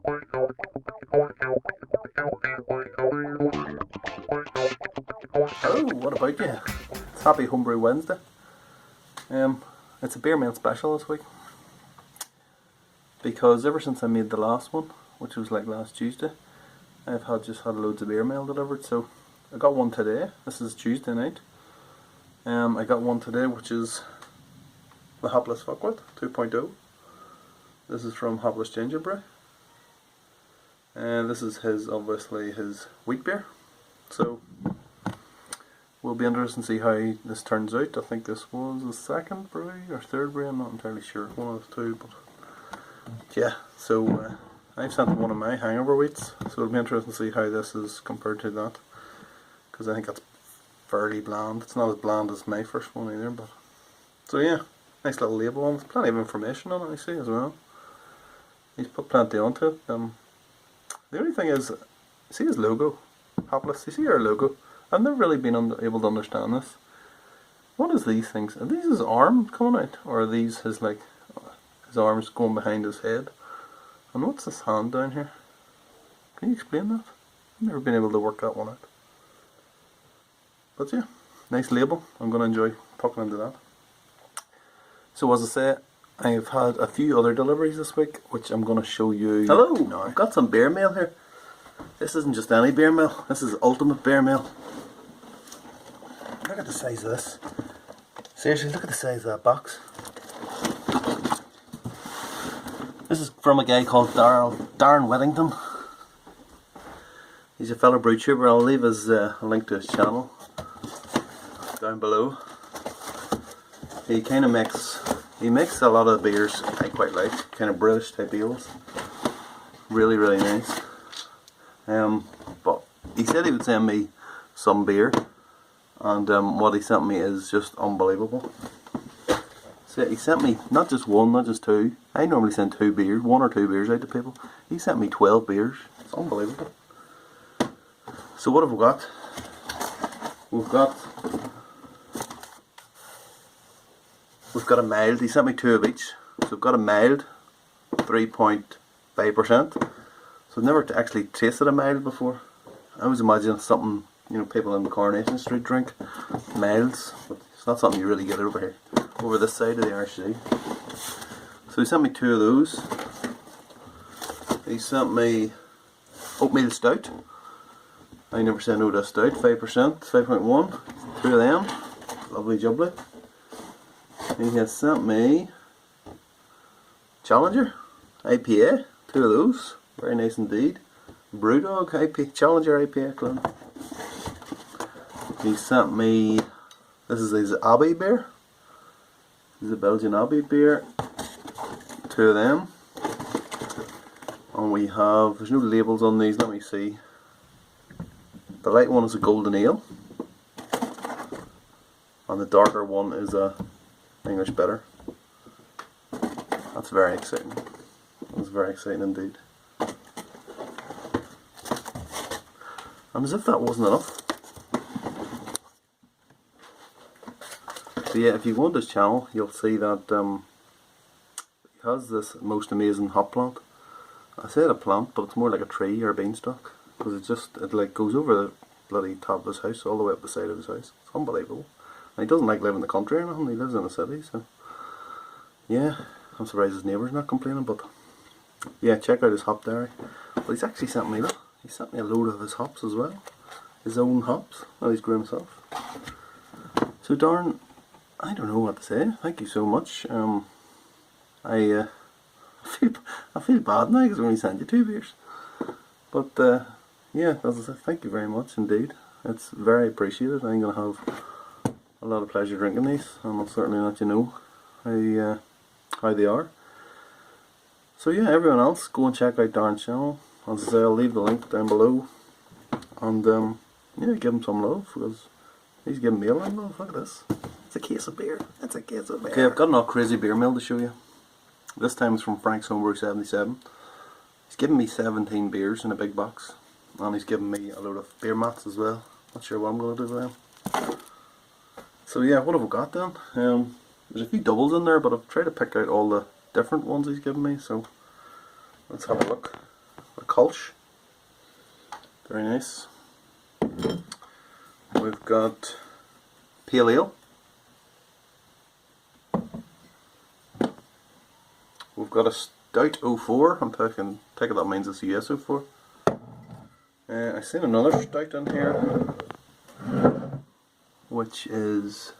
Hello, what about you? It's Happy Homebrew Wednesday. It's a Beermail special this week because ever since I made the last one, which was like last Tuesday, I've just had loads of Beermail delivered. So I got one today. This is Tuesday night. I got one today, which is the Hopless Fuckwit 2.0. This is from Hopless Gingerbread. And this is obviously his wheat beer. So we'll be interested to see how this turns out. I think this was the second brew or third brew, I'm not entirely sure, one of the two, but yeah, so I've sent one of my hangover wheats, so it'll be interesting to see how this is compared to that, because I think that's fairly bland. It's not as bland as my first one either, but so yeah, nice little label on it. There's plenty of information on it, I see, as well. He's put plenty onto it. The only thing is, see his logo, Hopless, you see our logo? I've never really been able to understand this. What is these things? Are these his arm coming out? Or are these his arms going behind his head? And what's this hand down here? Can you explain that? I've never been able to work that one out. But yeah, nice label. I'm going to enjoy talking into that. So as I say, I've had a few other deliveries this week, which I'm going to show you. Hello! Now. I've got some Beermail here. This isn't just any Beermail, this is ultimate Beermail. Look at the size of this. Seriously, look at the size of that box. This is from a guy called Darren Whittington. He's a fellow brew tuber. I'll leave his a link to his channel down below. He kind of makes a lot of beers I quite like, kind of British type ales. Really, really nice. But he said he would send me some beer, and what he sent me is just unbelievable. So he sent me not just one, not just two. I normally send one or two beers out to people. He sent me 12 beers. It's unbelievable. So what have we got? We've got a mild. He sent me two of each. So we've got a mild, 3.5%. So I've never actually tasted a mild before. I always imagine something, people in Coronation Street drink, milds, but it's not something you really get over here, over this side of the Irish Sea. So he sent me two of those. He sent me oatmeal stout. I never said no to a stout, 5%, 5.1, two of them, lovely jubbly. He has sent me Challenger IPA, two of those. Very nice indeed. Brewdog IPA, Challenger IPA clone. He sent me, this is his Abbey beer. This is a Belgian Abbey beer. Two of them. And we have, there's no labels on these, let me see. The light one is a golden ale. And the darker one is a English bitter. That's very exciting. That's very exciting indeed. And as if that wasn't enough. So yeah, if you go on his channel, you'll see that he has this most amazing hop plant. I said a plant, but it's more like a tree or a beanstalk, because it like goes over the bloody top of his house, all the way up the side of his house. It's unbelievable. And he doesn't like living in the country or anything. He lives in the city, so yeah, I'm surprised his neighbour's not complaining. But yeah, check out his hop dairy. But he's actually sent me a load of his hops as well. His own hops that he's grew himself. So Darren, I don't know what to say. Thank you so much. I feel bad now because I only sent you two beers. But yeah, as I said, thank you very much indeed. It's very appreciated. I'm going to have a lot of pleasure drinking these, and I'll certainly let you know how they are. So yeah, everyone else, go and check out Darren's channel. As I say, I'll leave the link down below, and yeah, give him some love, because he's giving me a lot of love. Look at this. It's a case of beer. It's a case of beer. Okay, I've got another crazy Beermail to show you. This time it's from Frank's Homebrew 77. He's given me 17 beers in a big box, and he's given me a load of beer mats as well. Not sure what I'm going to do with them. So yeah, what have we got then? There's a few doubles in there, but I've tried to pick out all the different ones he's given me, so let's have a look. Kolsch. Very nice. We've got Pale Ale. We've got a Stout 04. I'm taking that means it's US 04. I've seen another stout in here, which is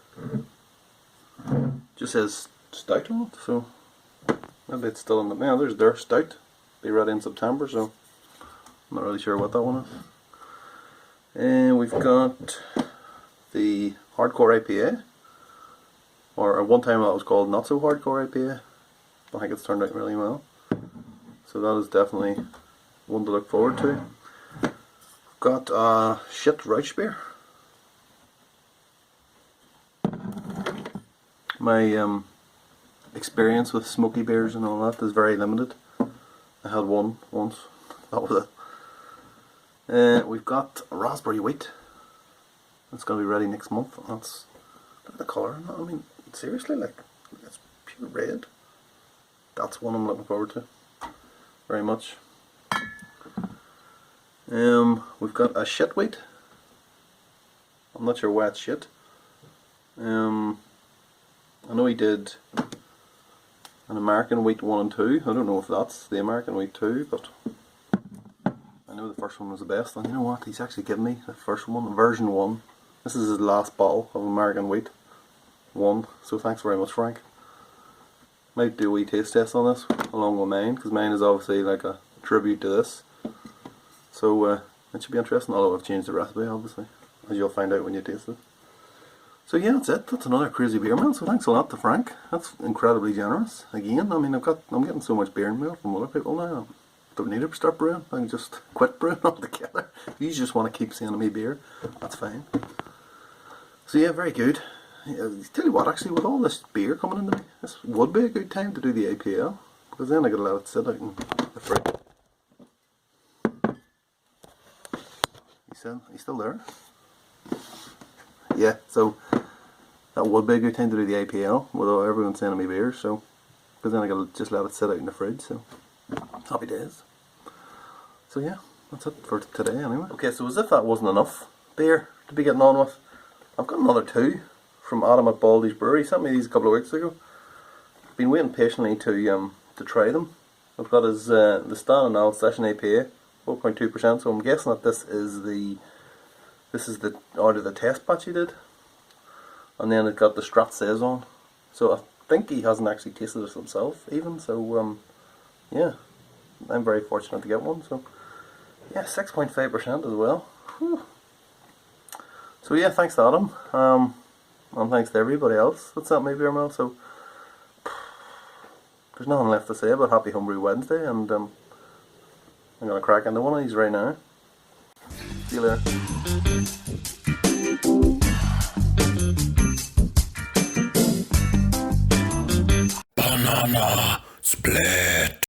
just says stout on it, so maybe it's still in the mail. There's their stout, be ready in September, so I'm not really sure what that one is. And we've got the Hardcore IPA, or at one time that was called Not So Hardcore IPA. I think it's turned out really well, so that is definitely one to look forward to. Got shit Rauch beer. My experience with smoky beers and all that is very limited. I had one once, that was it. We've got a raspberry wheat. It's going to be ready next month. That's, look at the colour. I mean, seriously, like, it's pure red. That's one I'm looking forward to very much. We've got a shit wheat. I'm not sure why it's shit. I know he did an American wheat 1 and 2. I don't know if that's the American wheat 2, but I know the first one was the best. And you know what? He's actually given me the first one, version 1. This is his last bottle of American wheat 1. So thanks very much, Frank. Might do a wee taste test on this along with mine, because mine is obviously like a tribute to this. So it should be interesting, although I've changed the recipe obviously, as you'll find out when you taste it. So yeah, that's it. That's another crazy beer mail. So thanks a lot to Frank. That's incredibly generous. Again, I mean, I'm getting so much beer mail from other people now. I don't need to start brewing. I can just quit brewing altogether. If you just want to keep sending me beer, that's fine. So yeah, very good. Tell you what, actually, with all this beer coming into me, this would be a good time to do the APL, because then I could let it sit out in the fridge. He's still there? Yeah, so that would be a good time to do the APL without everyone sending me beer, so because then I could just let it sit out in the fridge, so happy days. So yeah, that's it for today anyway. Okay, so as if that wasn't enough beer to be getting on with, I've got another 2 from Adam at Baldy's Brewery. He sent me these a couple of weeks ago. I've been waiting patiently to try them. I've got his the Stan and Al Session APA, 4.2%. So I'm guessing that this is the order the test batch he did, and then it got the Strat Saison. So I think he hasn't actually tasted this himself even. So yeah, I'm very fortunate to get one. So yeah, 6.5% as well. Whew. So yeah, thanks to Adam. And thanks to everybody else that's sent me Beermail. So there's nothing left to say about Happy Homebrew Wednesday, and I'm going to crack into one of these right now. See you later. Banana split.